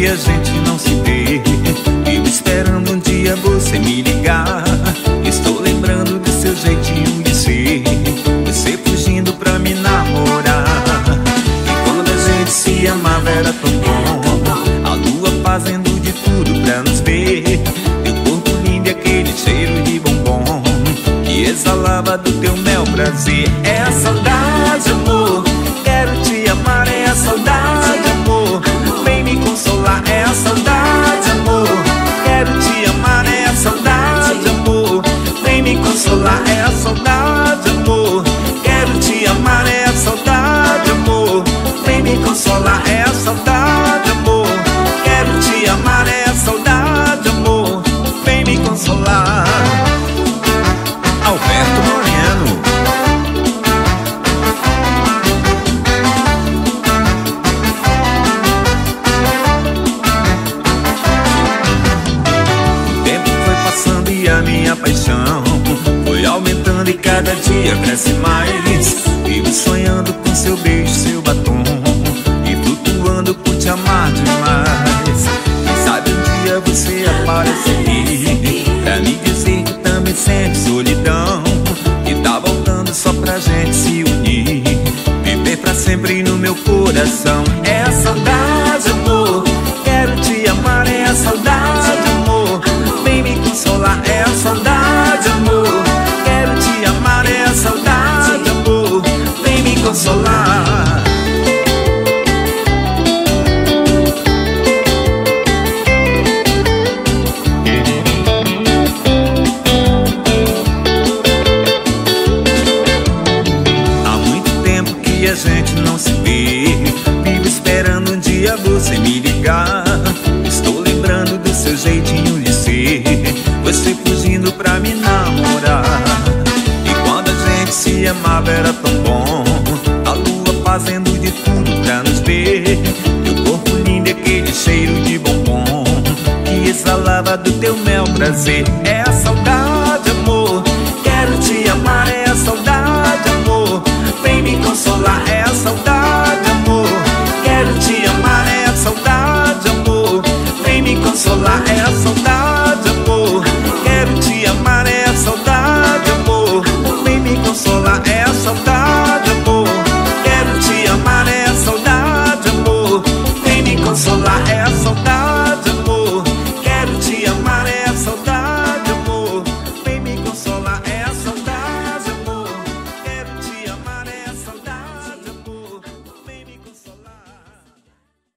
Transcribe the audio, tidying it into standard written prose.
que a gente não se vê. Vivo esperando um dia você me ligar. Estou lembrando do seu jeitinho de ser, você fugindo pra me namorar. E quando a gente se amava era tão bom, a lua fazendo de tudo pra nos ver. Teu corpo lindo e aquele cheiro de bombom que exalava do teu mel prazer. É a saudade, amor, quero te amar. É a saudade, amor, vem me consolar. É a saudade, amor, quero te amar. É a saudade, amor, vem me consolar. É a saudade, amor, quero te amar. É a saudade, amor, vem me consolar. É a saudade, amor, quero te amar. É a saudade, amor, vem me consolar. Alberto Moreno. O tempo foi passando e a minha paixão foi aumentando e cada dia cresce mais. Vivo sonhando com seu beijo, seu batom e flutuando por te amar demais. Quem sabe um dia você aparece aqui pra me dizer que também sente solidão, que tá voltando só pra gente se unir, viver pra sempre no meu coração. É a saudade, amor, quero te amar. É a saudade, amor, vem me consolar. É a saudade, amor, quero te amar. É a saudade, amor, vem me consolar. A gente não se vê, vivo esperando um dia você me ligar. Estou lembrando do seu jeitinho de ser, você fugindo pra me namorar. E quando a gente se amava era tão bom, a lua fazendo de tudo pra nos ver. Teu corpo lindo e aquele cheiro de bombom que exalava do teu mel prazer.